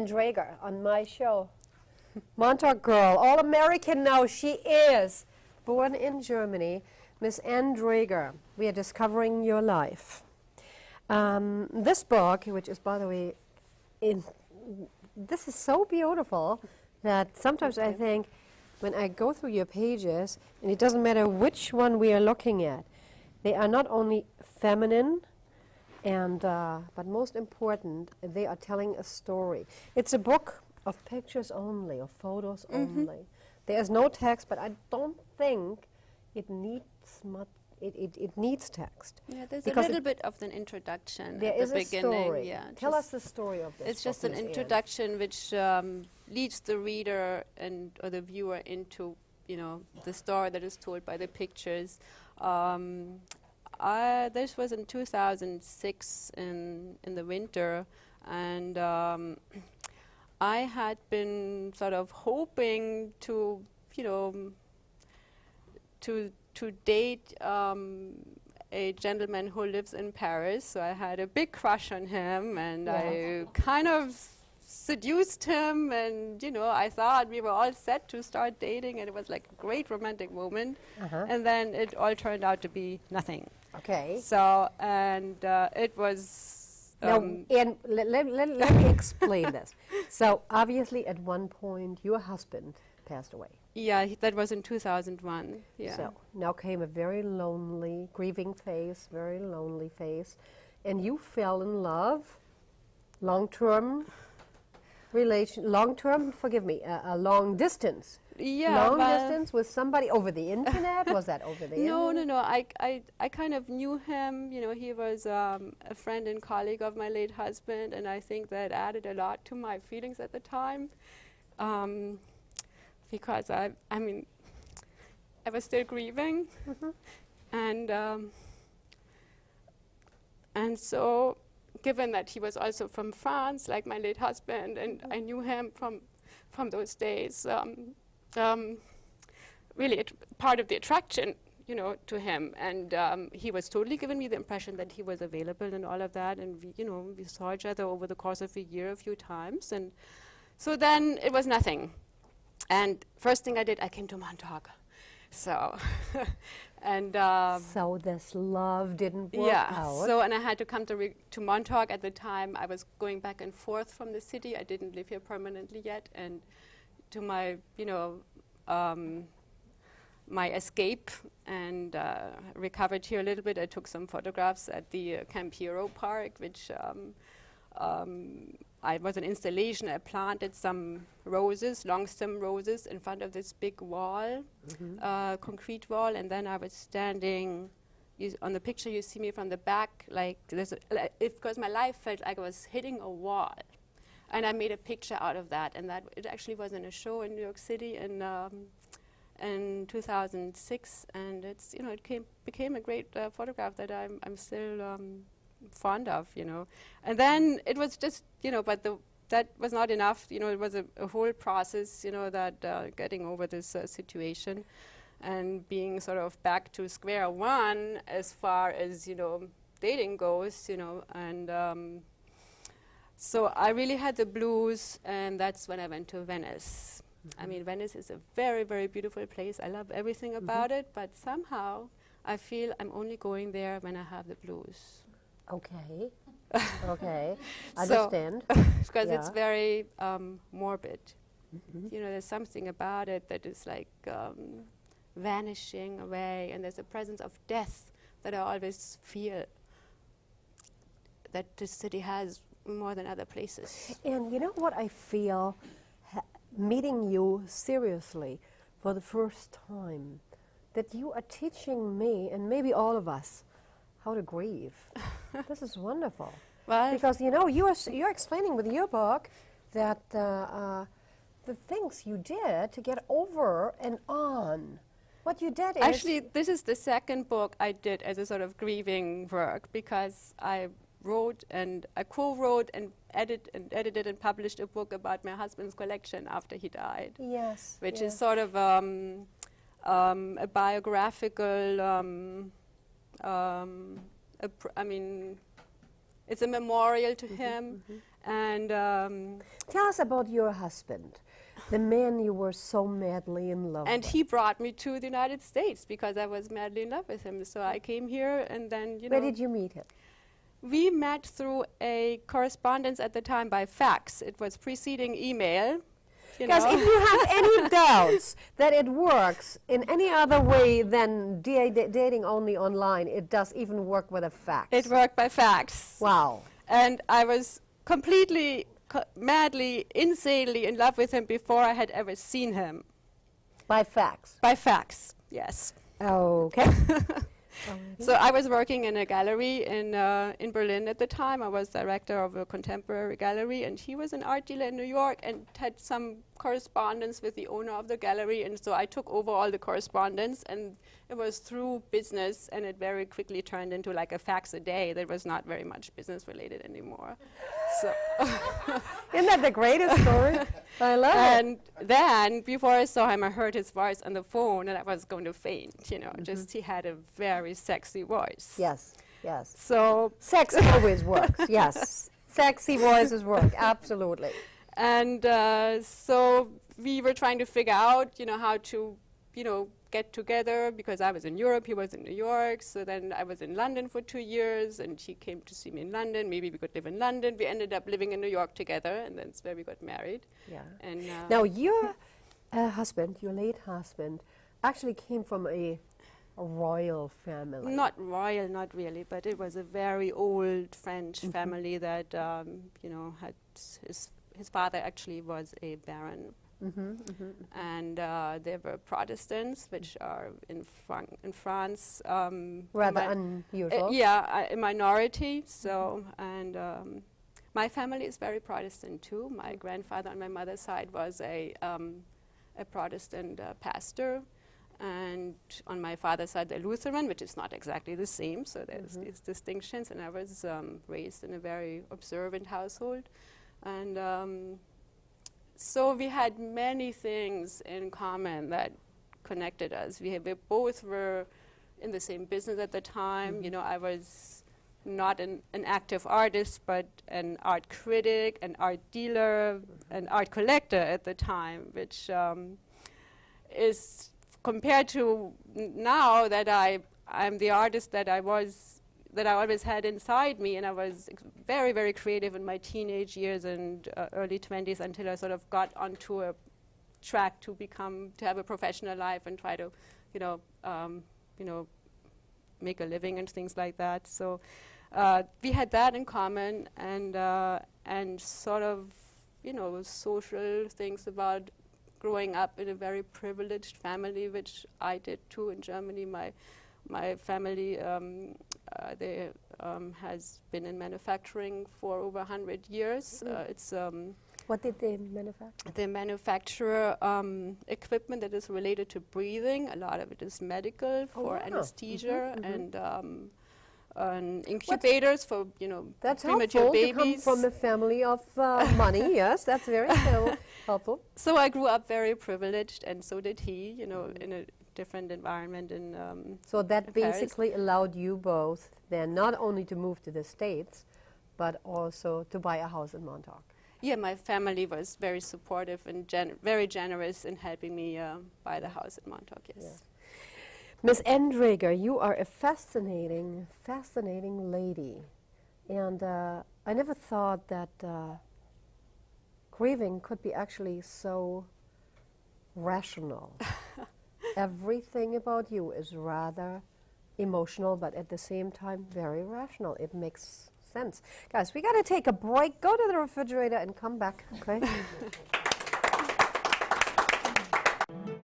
Drager on my show. Montauk girl, all American now she is. Born in Germany, Miss Ann Drager. We are discovering your life. This book, which is, by the way, this is so beautiful that sometimes I think when I go through your pages, and it doesn't matter which one we are looking at, they are not only feminine, and but most important, they are telling a story. It's a book of pictures only, of photos only. There is no text, but I don't think it needs much. It needs text. Yeah, there's a little bit of an introduction there at is the a beginning. story. Yeah, Tell us the story of this. It's just an introduction which leads the reader or the viewer into, the story that is told by the pictures. This was in 2006 in the winter, and I had been sort of hoping to, to date a gentleman who lives in Paris. So I had a big crush on him, and I kind of seduced him, and I thought we were all set to start dating, and it was like a great romantic moment. And then it all turned out to be nothing. Okay. So, and it was... now, and let me explain this. So, obviously, at one point, your husband passed away. Yeah, that was in 2001. Yeah. So, now came a very lonely, grieving phase, very lonely phase, and you fell in love, long-term relation, long-term, forgive me, a long distance. Yeah, long distance with somebody over the internet? Was that over the internet? No. I kind of knew him. He was a friend and colleague of my late husband, and I think that added a lot to my feelings at the time, because I was still grieving, and so, given that he was also from France, like my late husband, and I knew him from those days. Really part of the attraction, to him, and he was totally giving me the impression that he was available and all of that, and we saw each other over the course of a year a few times, and so then it was nothing. And first thing I did, I came to Montauk, so and so this love didn't work out. So and I had to come to Montauk at the time. I was going back and forth from the city. I didn't live here permanently yet, and to my, my escape, and recovered here a little bit. I took some photographs at the Camp Hero Park, which I was an installation. I planted some roses, long stem roses, in front of this big wall, concrete wall, and then I was standing. On the picture, you see me from the back, like because my life felt like I was hitting a wall. And I made a picture out of that, and that it actually was in a show in New York City in 2006, and it's it became a great photograph that I'm still fond of, And then it was just but that was not enough, It was a whole process, that getting over this situation, and being sort of back to square one as far as dating goes, and. So I really had the blues, and that's when I went to Venice. I mean, Venice is a very, very beautiful place. I love everything about it, but somehow I feel I'm only going there when I have the blues. Okay. Okay. Understand. Because it's very morbid. There's something about it that is like vanishing away, and there's a presence of death that I always feel that this city has more than other places. And you know what I feel, meeting you seriously for the first time, that you are teaching me, and maybe all of us, how to grieve. This is wonderful. Well, because you're explaining with your book that the things you did to get over and on. What you did is... Actually, this is the second book I did as a sort of grieving work, because I wrote and I co-wrote and edited and published a book about my husband's collection after he died. Yes. Which is sort of a biographical, it's a memorial to him. And Tell us about your husband, the man you were so madly in love and with. he brought me to the United States because I was madly in love with him. So I came here, and then, you know. Where did you meet him? We met through a correspondence at the time by fax. It was preceding email. Because if you have any doubts that it works in any other way than dating only online, it does even work with a fax. It worked by fax. Wow. And I was completely, madly, insanely in love with him before I had ever seen him. By fax? By fax, yes. Okay. So I was working in a gallery in Berlin at the time. I was director of a contemporary gallery, and he was an art dealer in New York and had some correspondence with the owner of the gallery, and so I took over all the correspondence, and it was through business, and it very quickly turned into like a fax a day. There was not very much business related anymore. So Isn't that the greatest story? I love it. and then, before I saw him, I heard his voice on the phone, and I was going to faint, you know. Just he had a very sexy voice. Yes, yes. So, Sex always works, yes. Sexy voices work, absolutely. and so we were trying to figure out, you know, how to, you know, get together, because I was in Europe, he was in New York. So then I was in London for 2 years, and he came to see me in London. Maybe we could live in London. We ended up living in New York together, and that's where we got married. Yeah. And Now, your husband, your late husband, actually came from a royal family. not royal, not really, but it was a very old French family that, you know, had his father actually was a baron. And they were Protestants, which are in France Rather unusual. a minority. So and my family is very Protestant too. My grandfather on my mother's side was a Protestant pastor, and on my father's side they're Lutheran, which is not exactly the same. So there's these distinctions. And I was raised in a very observant household, and so we had many things in common that connected us. We both were in the same business at the time. You know, I was not an active artist, but an art critic, an art dealer, an art collector at the time, which is compared to now that I'm the artist that I always had inside me, and I was very, very creative in my teenage years and early 20s until I sort of got onto a track to have a professional life and try to, you know, make a living and things like that. So we had that in common, and sort of, you know, social things about growing up in a very privileged family, which I did too in Germany. My family has been in manufacturing for over 100 years. It's What did they manufacture? they manufacture equipment that is related to breathing. A lot of it is medical for anesthesia and incubators for, you know, That's premature helpful babies. to come from a family of money. Yes, that's very helpful. So I grew up very privileged, and so did he, you know, in a different environment in So that Paris. basically allowed you both then not only to move to the States, but also to buy a house in Montauk. Yeah, my family was very supportive and very generous in helping me buy the house in Montauk, yes. Yes. Miss Endriger, you are a fascinating lady. And I never thought that grieving could be actually so rational. Everything about you is rather emotional, but at the same time very rational. It makes sense. Guys, we got to take a break, go to the refrigerator, and come back, okay?